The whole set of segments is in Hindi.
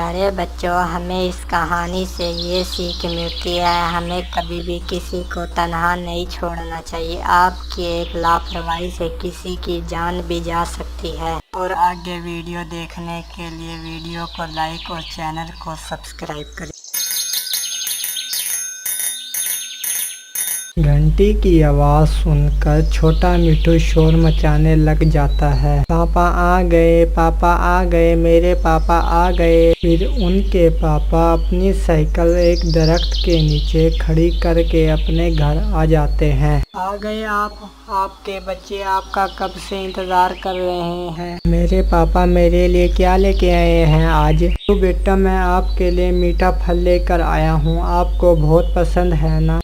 प्यारे बच्चों, हमें इस कहानी से ये सीख मिलती है, हमें कभी भी किसी को तन्हा नहीं छोड़ना चाहिए। आपकी एक लापरवाही से किसी की जान भी जा सकती है। और आगे वीडियो देखने के लिए वीडियो को लाइक और चैनल को सब्सक्राइब करें। घंटी की आवाज़ सुनकर छोटा मिट्ठू शोर मचाने लग जाता है। पापा आ गए, पापा आ गए, मेरे पापा आ गए। फिर उनके पापा अपनी साइकिल एक दरख्त के नीचे खड़ी करके अपने घर आ जाते हैं। आ गए आप, आपके बच्चे आपका कब से इंतज़ार कर रहे हैं। मेरे पापा मेरे लिए क्या लेके आए हैं आज? तो बेटा, मैं आपके लिए मीठा फल लेकर आया हूँ, आपको बहुत पसंद है ना?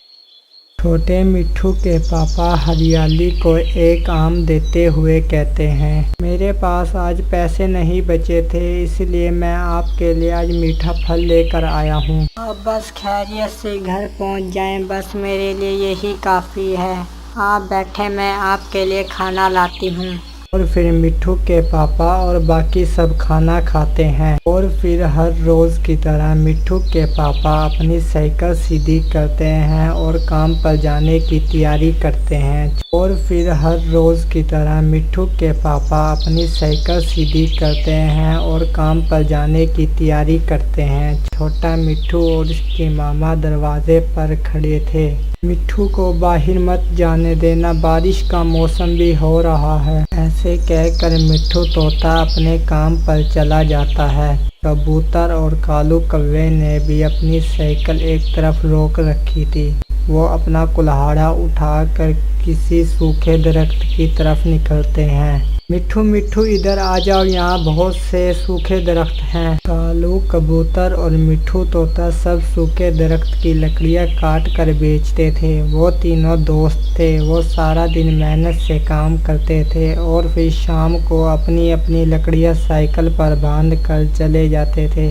छोटे मिट्ठू के पापा हरियाली को एक आम देते हुए कहते हैं, मेरे पास आज पैसे नहीं बचे थे, इसलिए मैं आपके लिए आज मीठा फल लेकर आया हूँ। आप बस खैरियत से घर पहुँच जाएं, बस मेरे लिए यही काफ़ी है। आप बैठे, मैं आपके लिए खाना लाती हूँ। और फिर मिट्ठू के पापा और बाकी सब खाना खाते हैं। और फिर हर रोज़ की तरह मिट्ठू के पापा अपनी साइकिल सीधी करते हैं और काम पर जाने की तैयारी करते हैं। और फिर हर रोज़ की तरह मिट्ठू के पापा अपनी साइकिल सीधी करते हैं और काम पर जाने की तैयारी करते हैं। छोटा मिट्ठू और उसकी मामा दरवाजे पर खड़े थे। मिट्ठू को बाहर मत जाने देना, बारिश का मौसम भी हो रहा है। ऐसे कहकर मिट्ठू तोता अपने काम पर चला जाता है। कबूतर और कालू कौवे ने भी अपनी साइकिल एक तरफ रोक रखी थी। वो अपना कुल्हाड़ा उठाकर किसी सूखे दरख्त की तरफ निकलते हैं। मिट्ठू मिट्ठू इधर आ जाओ, यहाँ बहुत से सूखे दरख्त हैं। कालू कबूतर और मिट्ठू तोता सब सूखे दरख्त की लकड़ियाँ काट कर बेचते थे। वो तीनों दोस्त थे। वो सारा दिन मेहनत से काम करते थे और फिर शाम को अपनी अपनी लकड़ियाँ साइकिल पर बांध कर चले जाते थे।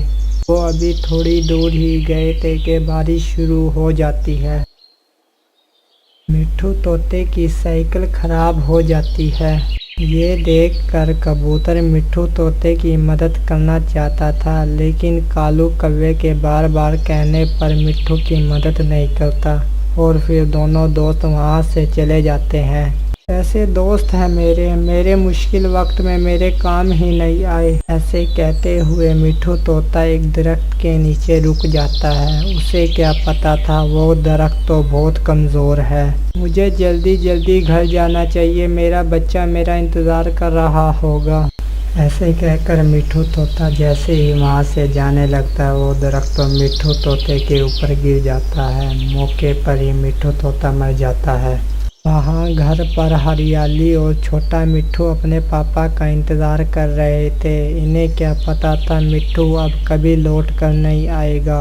वो अभी थोड़ी दूर ही गए थे कि बारिश शुरू हो जाती है। मिट्ठू तोते की साइकिल खराब हो जाती है। ये देखकर कबूतर मिट्ठू तोते की मदद करना चाहता था, लेकिन कालू कौवे के बार बार कहने पर मिट्ठू की मदद नहीं करता और फिर दोनों दोस्त वहाँ से चले जाते हैं। ऐसे दोस्त हैं मेरे मुश्किल वक्त में मेरे काम ही नहीं आए। ऐसे कहते हुए मिट्ठू तोता एक दरख्त के नीचे रुक जाता है। उसे क्या पता था वो दरख्त तो बहुत कमज़ोर है। मुझे जल्दी जल्दी घर जाना चाहिए, मेरा बच्चा मेरा इंतज़ार कर रहा होगा। ऐसे कहकर मिट्ठू तोता जैसे ही वहाँ से जाने लगता है, वो दरख्त तो मिट्ठू तोते के ऊपर गिर जाता है। मौके पर ही मिट्ठू तोता मर जाता है। वहाँ घर पर हरियाली और छोटा मिट्ठू अपने पापा का इंतज़ार कर रहे थे। इन्हें क्या पता था मिट्ठू अब कभी लौट कर नहीं आएगा।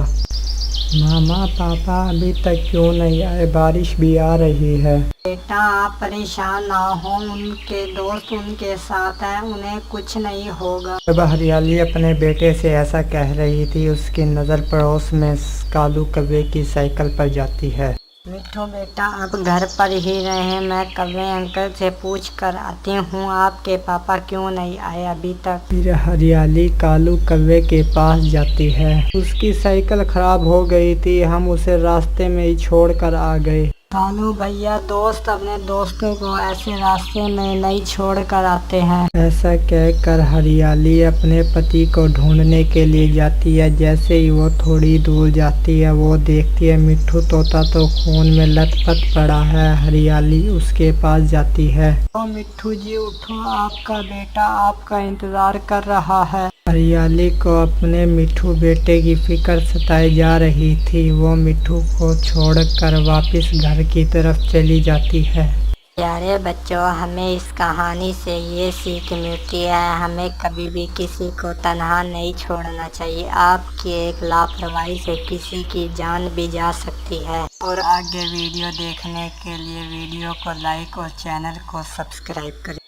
मामा पापा अभी तक क्यों नहीं आए? बारिश भी आ रही है। बेटा, आप परेशान ना हो, उनके दोस्त उनके साथ हैं, उन्हें कुछ नहीं होगा। जब हरियाली अपने बेटे से ऐसा कह रही थी, उसकी नज़र पड़ोस में कालू कौवे की साइकिल पर जाती है। मिट्ठू बेटा, आप घर पर ही रहें, मैं कौवे अंकल से पूछ कर आती हूँ आपके पापा क्यों नहीं आए अभी तक। फिर हरियाली कालू कौवे के पास जाती है। उसकी साइकिल खराब हो गई थी, हम उसे रास्ते में ही छोड़ कर आ गए। कालू भैया, दोस्त अपने दोस्तों को ऐसे रास्ते में नहीं छोड़ कर आते हैं। ऐसा कहकर हरियाली अपने पति को ढूंढने के लिए जाती है। जैसे ही वो थोड़ी दूर जाती है, वो देखती है मिट्ठू तोता तो खून में लथपथ पड़ा है। हरियाली उसके पास जाती है। ओ मिट्ठू जी, उठो, आपका बेटा आपका इंतजार कर रहा है। हरियाली को अपने मिट्ठू बेटे की फिक्र सताई जा रही थी। वो मिट्ठू को छोड़कर वापस घर की तरफ चली जाती है। प्यारे बच्चों, हमें इस कहानी से ये सीख मिलती है, हमें कभी भी किसी को तन्हा नहीं छोड़ना चाहिए। आपकी एक लापरवाही से किसी की जान भी जा सकती है। और आगे वीडियो देखने के लिए वीडियो को लाइक और चैनल को सब्सक्राइब करें।